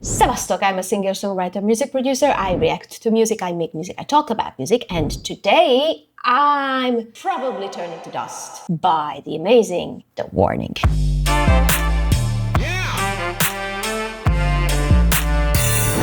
Sevastok, I'm a singer, songwriter, music producer. I react to music, I make music, I talk about music, and today I'm probably turning to dust by the amazing The Warning.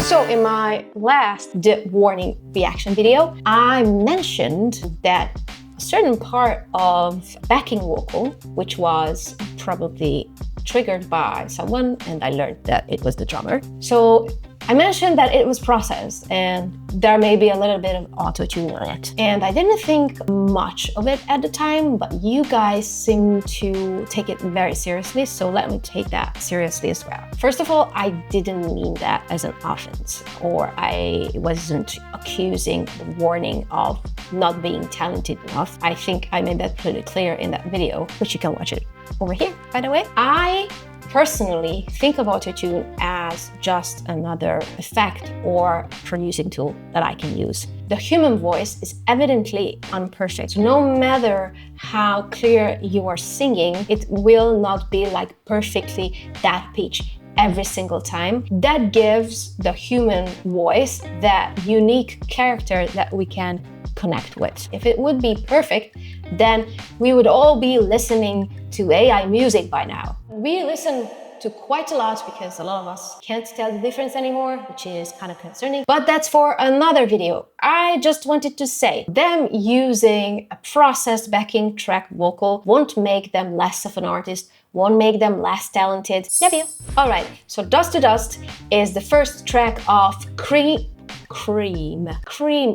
So in my last The Warning reaction video, I mentioned that a certain part of backing vocal, which was probably triggered by someone, and I learned that it was the drummer. So I mentioned that it was processed and there may be a little bit of auto-tune on it. And I didn't think much of it at the time, but you guys seem to take it very seriously, so let me take that seriously as well. First of all, I didn't mean that as an offense, or I wasn't accusing The Warning of not being talented enough. I think I made that pretty clear in that video, which you can watch it over here, by the way. I personally think of auto-tune as just another effect or producing tool that I can use. The human voice is evidently imperfect. No matter how clear you are singing, it will not be like perfectly that pitch every single time. That gives the human voice that unique character that we can connect with. If it would be perfect, then we would all be listening to AI music by now. We listen to quite a lot because a lot of us can't tell the difference anymore, which is kind of concerning, but that's for another video. I just wanted to say, them using a processed backing track vocal won't make them less of an artist, won't make them less talented. Love you. All right, so Dust to Dust is the first track of Cream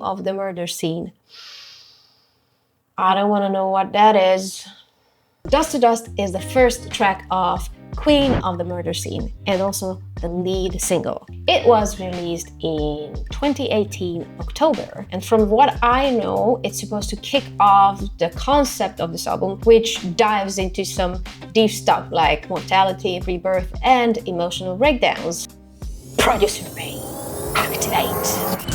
of the Murder Scene. I don't want to know what that is. Dust to Dust is the first track of Queen of the Murder Scene and also the lead single. It was released in 2018 October, and from what I know, it's supposed to kick off the concept of this album, which dives into some deep stuff like mortality, rebirth, and emotional breakdowns. Producer Ray, activate.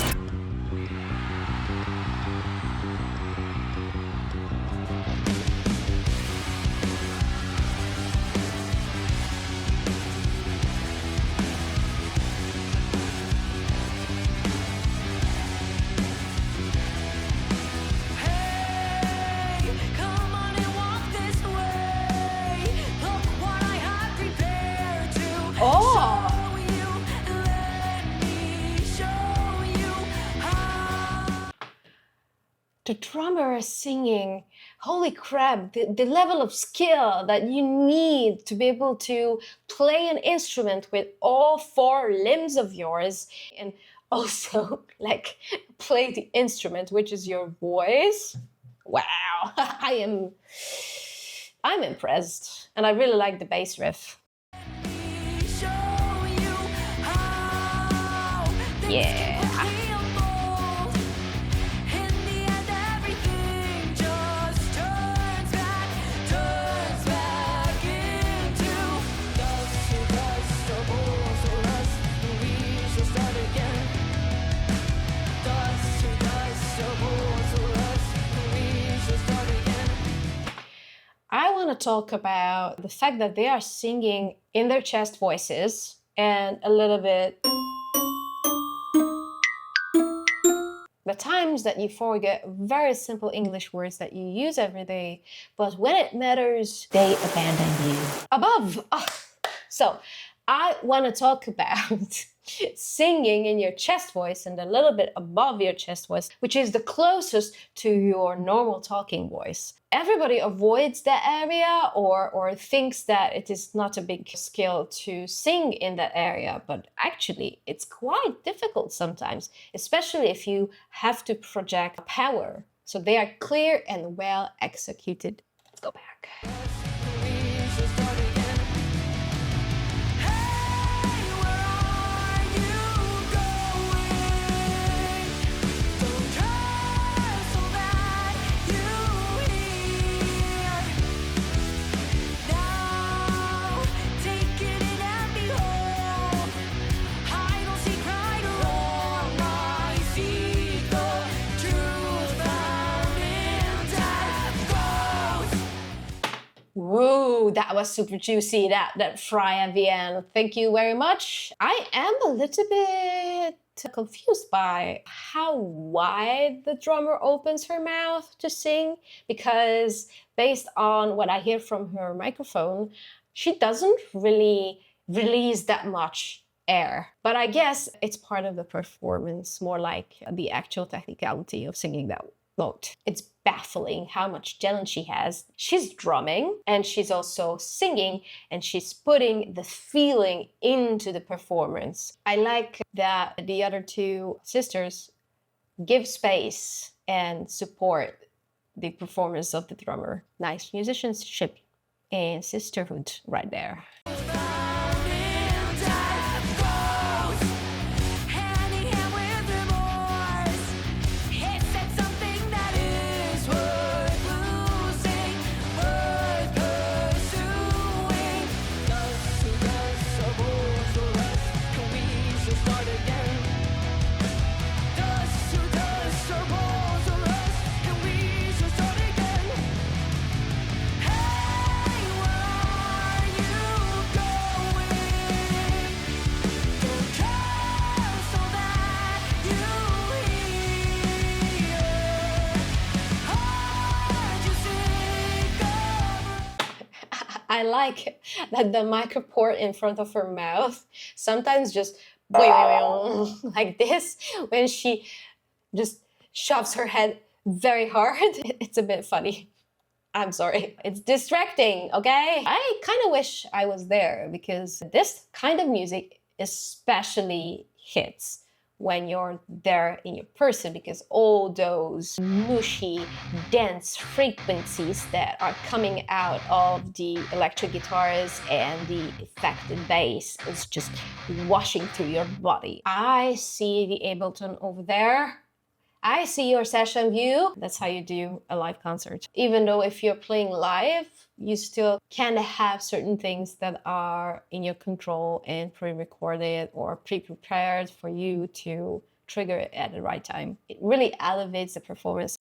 The drummer is singing. Holy crap, the level of skill that you need to be able to play an instrument with all four limbs of yours and also like play the instrument, which is your voice. Wow, I'm impressed. And I really like the bass riff. Yeah. I want to talk about the fact that they are singing in their chest voices and a little bit. The times that you forget very simple English words that you use every day, but when it matters, they abandon you. Above! Oh. So I want to talk about singing in your chest voice and a little bit above your chest voice, which is the closest to your normal talking voice. Everybody avoids that area or thinks that it is not a big skill to sing in that area, but actually it's quite difficult sometimes, especially if you have to project power. So they are clear and well executed. Let's go back. that was super juicy, that fry at the end. Thank you very much. I am a little bit confused by how wide the drummer opens her mouth to sing, because based on what I hear from her microphone, she doesn't really release that much air. But I guess it's part of the performance, more like the actual technicality of singing that note. It's baffling how much talent she has. She's drumming and she's also singing, and she's putting the feeling into the performance. I like that the other two sisters give space and support the performance of the drummer. Nice musicianship and sisterhood right there. I like that the microport in front of her mouth sometimes just like this when she just shoves her head very hard. It's a bit funny. I'm sorry. It's distracting, okay? I kind of wish I was there, because this kind of music especially hits when you're there in your person, because all those mushy, dense frequencies that are coming out of the electric guitars and the affected bass is just washing through your body. I see the Ableton over there. I see your session view. That's how you do a live concert. Even though if you're playing live, you still kind of have certain things that are in your control and pre-recorded or pre-prepared for you to trigger it at the right time. It really elevates the performance.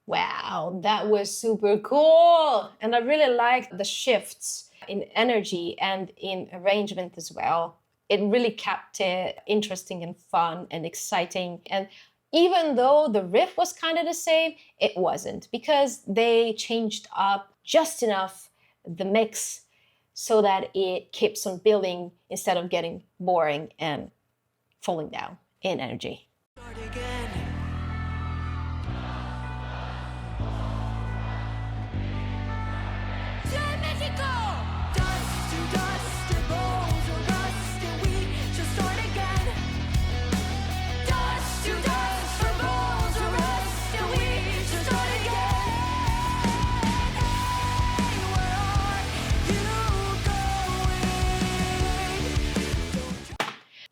Wow, that was super cool. And I really liked the shifts in energy and in arrangement as well. It really kept it interesting and fun and exciting. And even though the riff was kind of the same, it wasn't, because they changed up just enough the mix so that it keeps on building instead of getting boring and falling down in energy.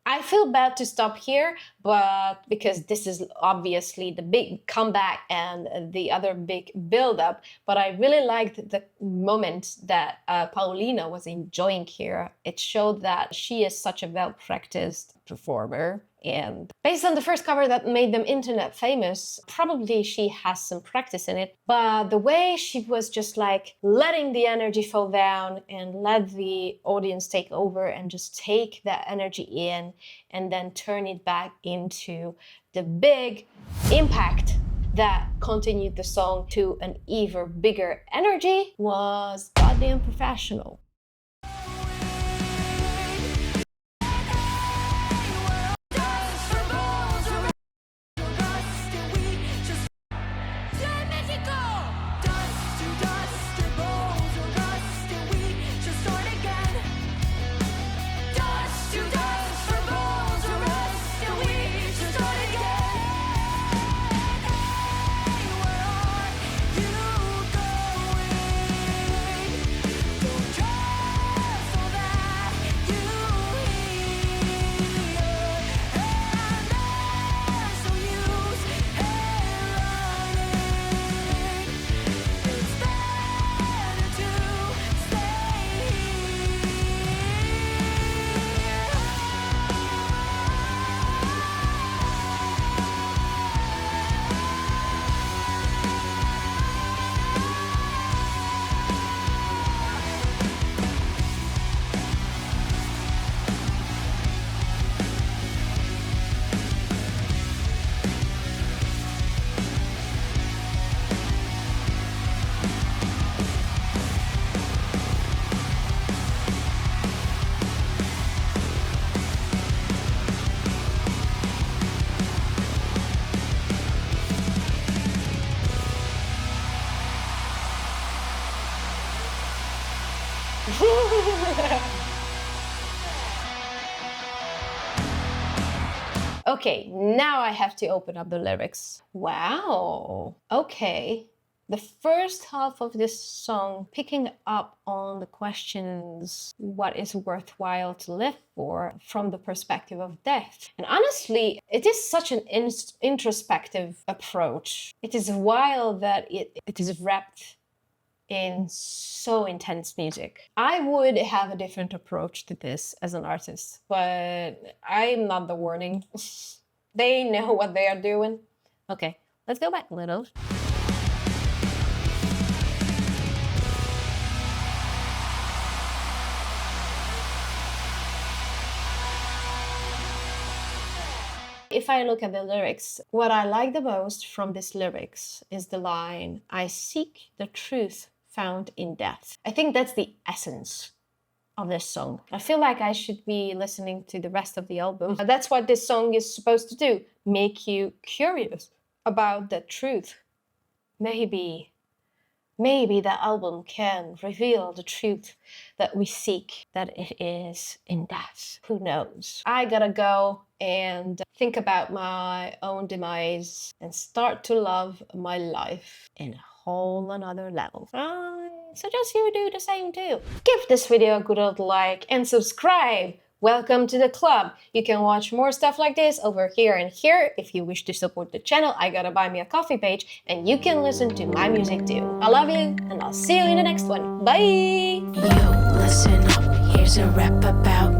I feel bad to stop here, but because this is obviously the big comeback and the other big build-up, but I really liked the moment that Paulina was enjoying here. It showed that she is such a well-practiced performer, and based on the first cover that made them internet famous, probably she has some practice in it, but the way she was just like letting the energy fall down and let the audience take over and just take that energy in and then turn it back into the big impact that continued the song to an even bigger energy was goddamn professional. Okay, now I have to open up the lyrics. Wow. Okay. The first half of this song, picking up on the questions, what is worthwhile to live for from the perspective of death. And honestly, it is such an introspective approach. It is wild that it is wrapped in so intense music. I would have a different approach to this as an artist, but I'm not the warning. They know what they are doing. Okay, let's go back a little. If I look at the lyrics, what I like the most from these lyrics is the line, "I seek the truth found in death." I think that's the essence of this song. I feel like I should be listening to the rest of the album. That's what this song is supposed to do, make you curious about the truth. Maybe the album can reveal the truth that we seek, that it is in death. Who knows? I gotta go and think about my own demise and start to love my life in a whole another level. I suggest you do the same too. Give this video a good old like and subscribe. Welcome to the club. You can watch more stuff like this over here and here. If you wish to support the channel, I got a buy me a coffee page and you can listen to my music too. I love you and I'll see you in the next one. Bye! Yo, listen up, here's a rap about